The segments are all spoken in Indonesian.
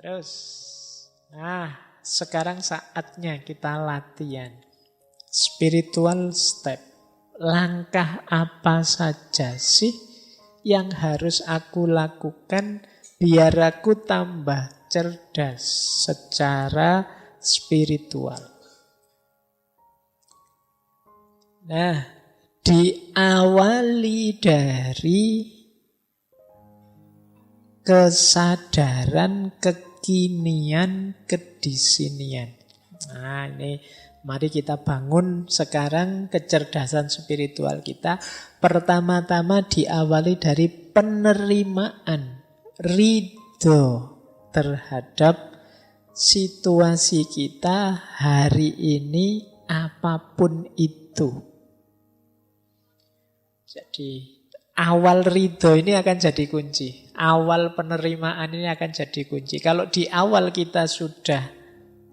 Terus, sekarang saatnya kita latihan. Spiritual step. Langkah apa saja sih yang harus aku lakukan biar aku tambah cerdas secara spiritual? Nah, diawali dari kesadaran kekinian kedisinian. Nah, ini mari kita bangun sekarang kecerdasan spiritual kita. Pertama-tama diawali dari penerimaan, ridho terhadap situasi kita hari ini apapun itu. Jadi awal ridho ini akan jadi kunci. Awal penerimaan ini akan jadi kunci. Kalau di awal kita sudah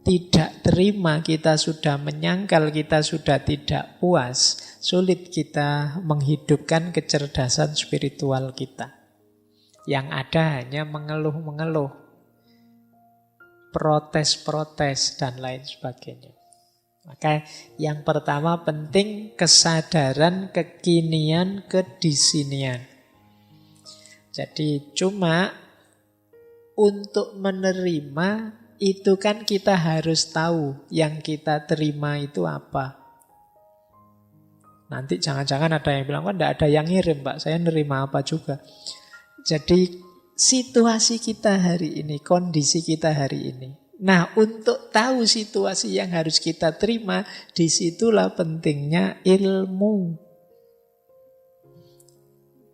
tidak terima, kita sudah menyangkal, kita sudah tidak puas, sulit kita menghidupkan kecerdasan spiritual kita. Yang ada hanya mengeluh-mengeluh, protes-protes, dan lain sebagainya. Maka yang pertama penting kesadaran kekinian kedisinian. Jadi cuma untuk menerima itu kan kita harus tahu yang kita terima itu apa. Nanti jangan-jangan ada yang bilang, kok enggak ada yang ngirim Pak, saya nerima apa juga. Jadi situasi kita hari ini, kondisi kita hari ini. Nah, untuk tahu situasi yang harus kita terima, disitulah pentingnya ilmu.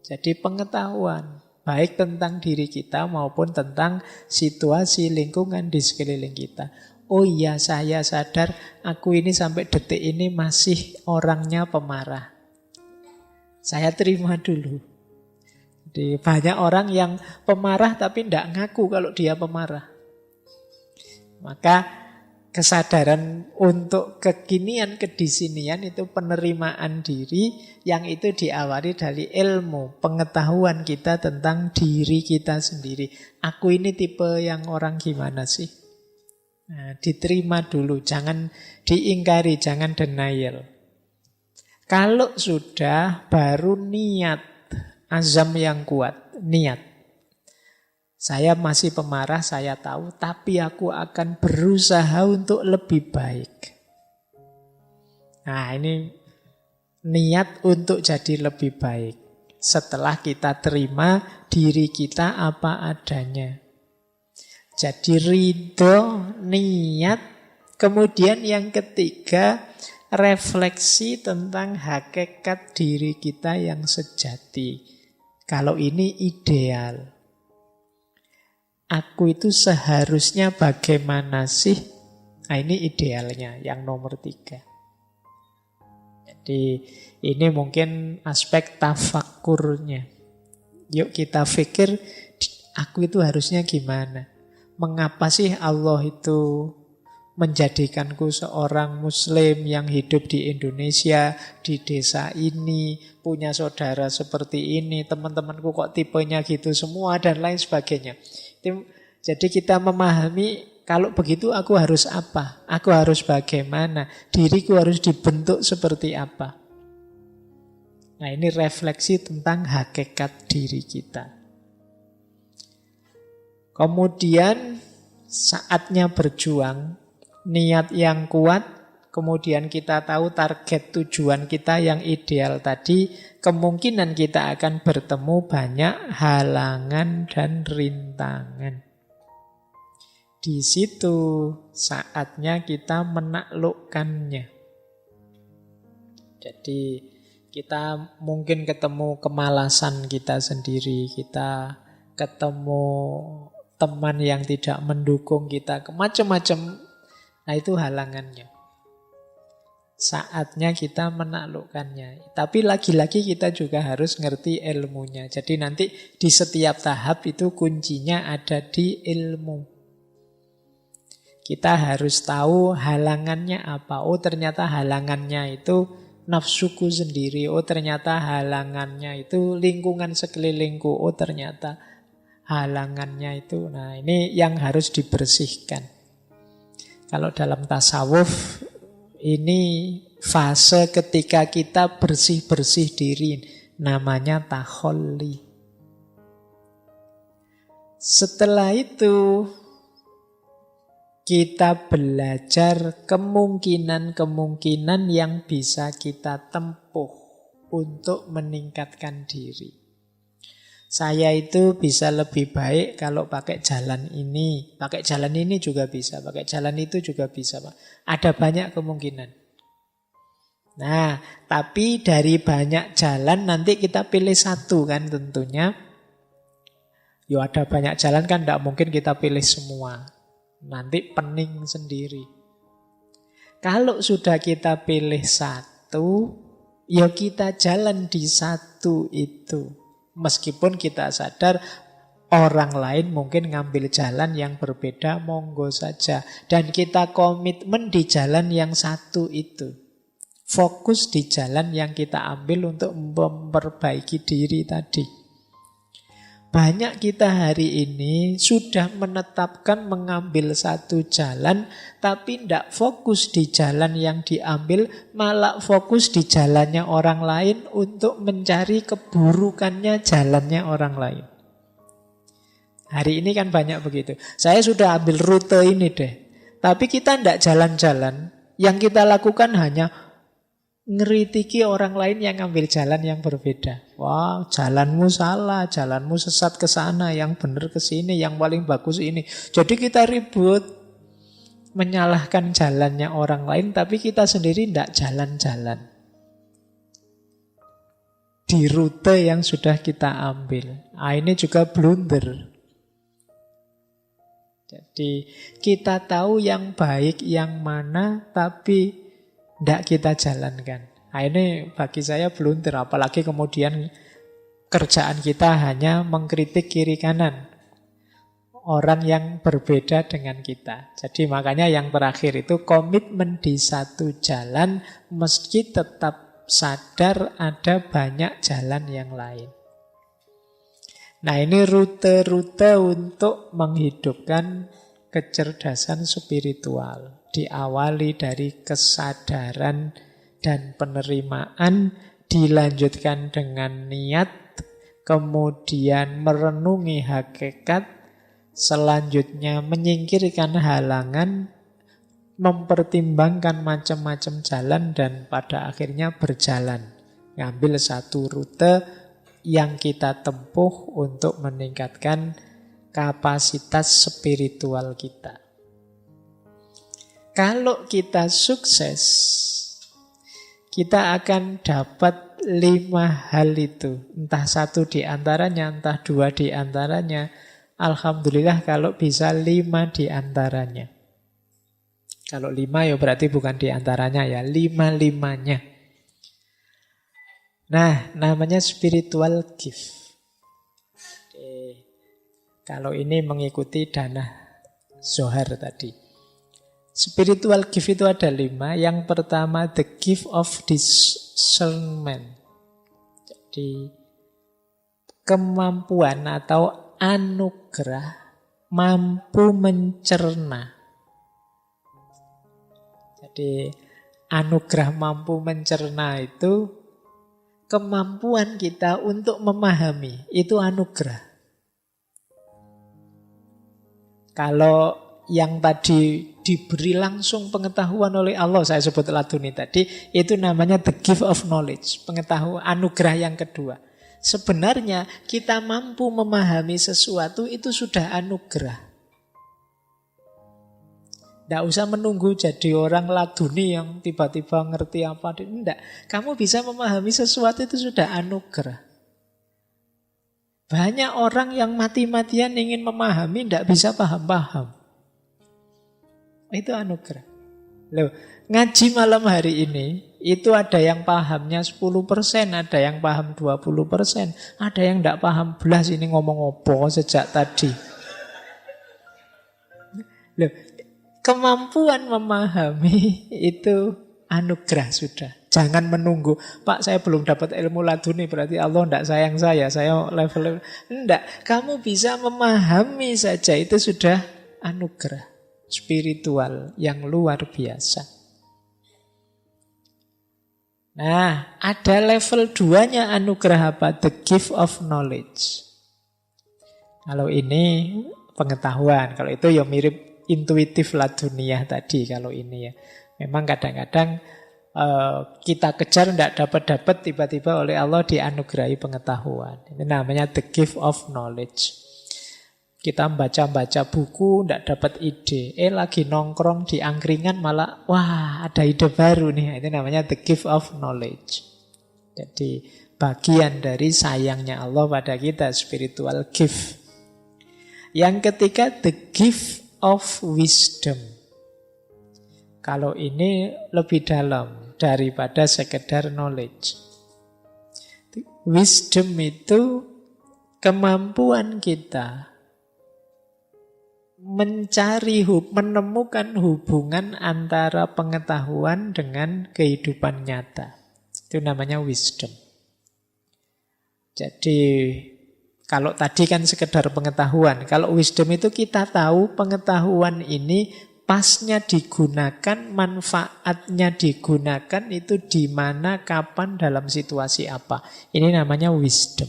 Jadi pengetahuan, baik tentang diri kita maupun tentang situasi lingkungan di sekeliling kita. Oh iya, saya sadar aku ini sampai detik ini masih orangnya pemarah. Saya terima dulu. Jadi banyak orang yang pemarah tapi tidak ngaku kalau dia pemarah. Maka kesadaran untuk kekinian kedisinian itu penerimaan diri yang itu diawali dari ilmu, pengetahuan kita tentang diri kita sendiri. Aku ini tipe yang orang gimana sih? Nah, diterima dulu, jangan diingkari, jangan denial. Kalau sudah, baru niat, azam yang kuat, niat. Saya masih pemarah, saya tahu, tapi aku akan berusaha untuk lebih baik. Nah, ini niat untuk jadi lebih baik. Setelah kita terima diri kita apa adanya. Jadi ridho, niat. Kemudian yang ketiga, refleksi tentang hakikat diri kita yang sejati. Kalau ini ideal. Aku itu seharusnya bagaimana sih? Nah, ini idealnya, yang nomor 3. Jadi ini mungkin aspek tafakkurnya. Yuk kita pikir, aku itu harusnya gimana? Mengapa sih Allah itu menjadikanku seorang muslim yang hidup di Indonesia, di desa ini, punya saudara seperti ini, teman-temanku kok tipenya gitu semua, dan lain sebagainya. Jadi kita memahami kalau begitu aku harus apa? Aku harus bagaimana? Diriku harus dibentuk seperti apa? Nah, ini refleksi tentang hakikat diri kita. Kemudian saatnya berjuang, niat yang kuat, kemudian kita tahu target tujuan kita yang ideal tadi, kemungkinan kita akan bertemu banyak halangan dan rintangan. Di situ saatnya kita menaklukkannya. Jadi kita mungkin ketemu kemalasan kita sendiri, kita ketemu teman yang tidak mendukung kita, macam-macam. Nah, itu halangannya. Saatnya kita menaklukkannya. Tapi lagi-lagi kita juga harus ngerti ilmunya. Jadi nanti di setiap tahap itu kuncinya ada di ilmu. Kita harus tahu halangannya apa. Oh, ternyata halangannya itu nafsuku sendiri. Oh, ternyata halangannya itu lingkungan sekelilingku. Oh, ternyata halangannya itu. Nah, ini yang harus dibersihkan. Kalau dalam tasawuf, ini fase ketika kita bersih-bersih diri, namanya takholli. Setelah itu kita belajar kemungkinan-kemungkinan yang bisa kita tempuh untuk meningkatkan diri. Saya itu bisa lebih baik kalau pakai jalan ini. Pakai jalan ini juga bisa, pakai jalan itu juga bisa, Pak. Ada banyak kemungkinan. Nah, tapi dari banyak jalan nanti kita pilih satu kan tentunya. Yo ada banyak jalan kan tidak mungkin kita pilih semua. Nanti pening sendiri. Kalau sudah kita pilih satu, ya kita jalan di satu itu. Meskipun kita sadar orang lain mungkin ngambil jalan yang berbeda, monggo saja. Dan kita komitmen di jalan yang satu itu. Fokus di jalan yang kita ambil untuk memperbaiki diri tadi. Banyak kita hari ini sudah menetapkan mengambil satu jalan, tapi tidak fokus di jalan yang diambil, malah fokus di jalannya orang lain untuk mencari keburukannya jalannya orang lain. Hari ini kan banyak begitu. Saya sudah ambil rute ini deh, tapi kita tidak jalan-jalan. Yang kita lakukan hanya ngeritiki orang lain yang ngambil jalan yang berbeda. Wah, jalanmu salah, jalanmu sesat ke sana, yang benar ke sini, yang paling bagus ini. Jadi kita ribut menyalahkan jalannya orang lain, tapi kita sendiri tidak jalan-jalan di rute yang sudah kita ambil. Nah, ini juga blunder. Jadi kita tahu yang baik yang mana, tapi tidak kita jalankan. Nah, ini bagi saya blunder. Apalagi kemudian kerjaan kita hanya mengkritik kiri kanan orang yang berbeda dengan kita. Jadi makanya yang terakhir itu komitmen di satu jalan meski tetap sadar ada banyak jalan yang lain. Nah, ini rute-rute untuk menghidupkan kecerdasan spiritual. Diawali dari kesadaran dan penerimaan, dilanjutkan dengan niat, kemudian merenungi hakikat, selanjutnya menyingkirkan halangan, mempertimbangkan macam-macam jalan, dan pada akhirnya berjalan. Ngambil satu rute yang kita tempuh untuk meningkatkan kapasitas spiritual kita. Kalau kita sukses, kita akan dapat 5 hal itu. Entah satu di antaranya, entah 2 di antaranya. Alhamdulillah kalau bisa 5 di antaranya. Kalau 5 ya berarti bukan di antaranya ya, 5-5-nya. Nah, namanya spiritual gift. Kalau ini mengikuti Dana Zohar tadi. Spiritual gift itu ada 5. Yang pertama, the gift of discernment. Jadi, kemampuan atau anugerah mampu mencerna. Jadi, anugerah mampu mencerna itu kemampuan kita untuk memahami. Itu anugerah. Kalau yang tadi diberi langsung pengetahuan oleh Allah, saya sebut laduni tadi, itu namanya the gift of knowledge, pengetahuan, anugerah yang kedua. Sebenarnya kita mampu memahami sesuatu itu sudah anugerah. Tidak usah menunggu jadi orang laduni yang tiba-tiba ngerti apa. Tidak, kamu bisa memahami sesuatu itu sudah anugerah. Banyak orang yang mati-matian ingin memahami, tidak bisa paham-paham. Itu anugerah. Loh, ngaji malam hari ini, itu ada yang pahamnya 10%, ada yang paham 20%, ada yang tidak paham belas ini ngomong apa sejak tadi. Loh, kemampuan memahami itu anugerah sudah. Jangan menunggu, Pak saya belum dapat ilmu laduni, berarti Allah tidak sayang saya level. Tidak, kamu bisa memahami saja, itu sudah anugerah spiritual yang luar biasa. Nah, ada level 2-nya anugerah apa? The gift of knowledge. Kalau ini pengetahuan, kalau itu ya mirip intuitif laduniah tadi kalau ini ya. Memang kadang-kadang kita kejar tidak dapat tiba-tiba oleh Allah dianugerahi pengetahuan. Ini namanya the gift of knowledge. Kita baca-baca buku tidak dapat ide, lagi nongkrong di angkringan malah wah ada ide baru nih. Itu namanya the gift of knowledge. Jadi bagian dari sayangnya Allah pada kita, spiritual gift. Yang ketiga the gift of wisdom. Kalau ini lebih dalam daripada sekedar knowledge. Wisdom itu kemampuan kita menemukan hubungan antara pengetahuan dengan kehidupan nyata. Itu namanya wisdom. Jadi kalau tadi kan sekedar pengetahuan, kalau wisdom itu kita tahu pengetahuan ini pasnya digunakan, manfaatnya digunakan itu di mana, kapan, dalam situasi apa. Ini namanya wisdom.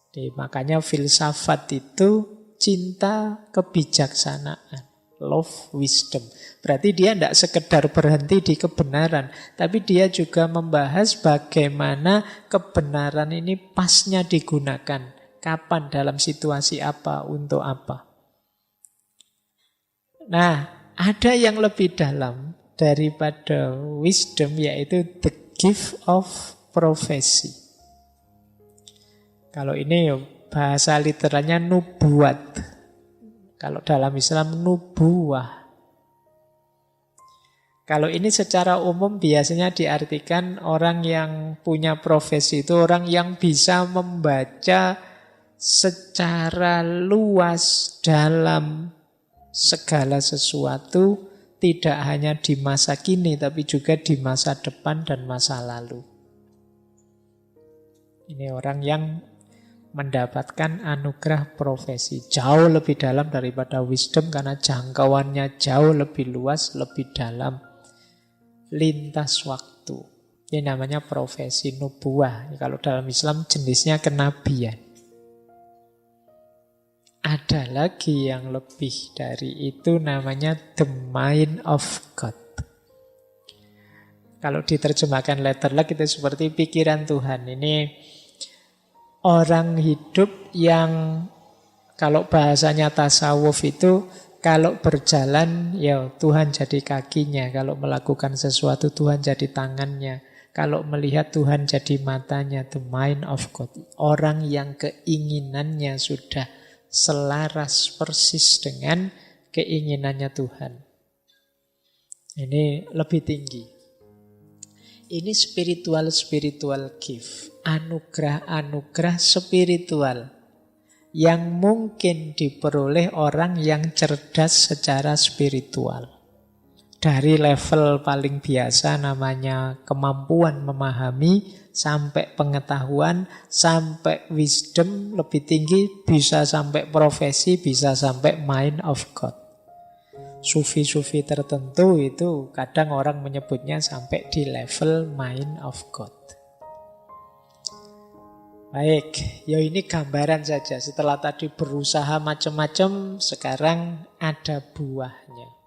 Jadi, makanya filsafat itu cinta kebijaksanaan. Love wisdom. Berarti dia tidak sekedar berhenti di kebenaran, tapi dia juga membahas bagaimana kebenaran ini pasnya digunakan. Kapan, dalam situasi apa, untuk apa. Nah, ada yang lebih dalam daripada wisdom, yaitu the gift of prophecy. Kalau ini bahasa literalnya nubuat. Kalau dalam Islam nubuah. Kalau ini secara umum biasanya diartikan orang yang punya profesi itu orang yang bisa membaca secara luas dalam segala sesuatu, tidak hanya di masa kini tapi juga di masa depan dan masa lalu. Ini orang yang mendapatkan anugerah profesi jauh lebih dalam daripada wisdom karena jangkauannya jauh lebih luas, lebih dalam, lintas waktu. Ini namanya profesi nubuah. Kalau dalam Islam jenisnya kenabian. Ada lagi yang lebih dari itu, namanya the mind of God. Kalau diterjemahkan letterlek itu seperti pikiran Tuhan. Ini orang hidup yang kalau bahasanya tasawuf itu kalau berjalan ya Tuhan jadi kakinya, kalau melakukan sesuatu Tuhan jadi tangannya, kalau melihat Tuhan jadi matanya. The mind of God. Orang yang keinginannya sudah selaras persis dengan keinginannya Tuhan. Ini lebih tinggi. Ini spiritual gift. Anugerah spiritual yang mungkin diperoleh orang yang cerdas secara spiritual. Dari level paling biasa namanya kemampuan memahami, sampai pengetahuan, sampai wisdom lebih tinggi, bisa sampai profesi, bisa sampai mind of God. Sufi-sufi tertentu itu kadang orang menyebutnya sampai di level mind of God. Baik, ya ini gambaran saja. Setelah tadi berusaha macam-macam, sekarang ada buahnya.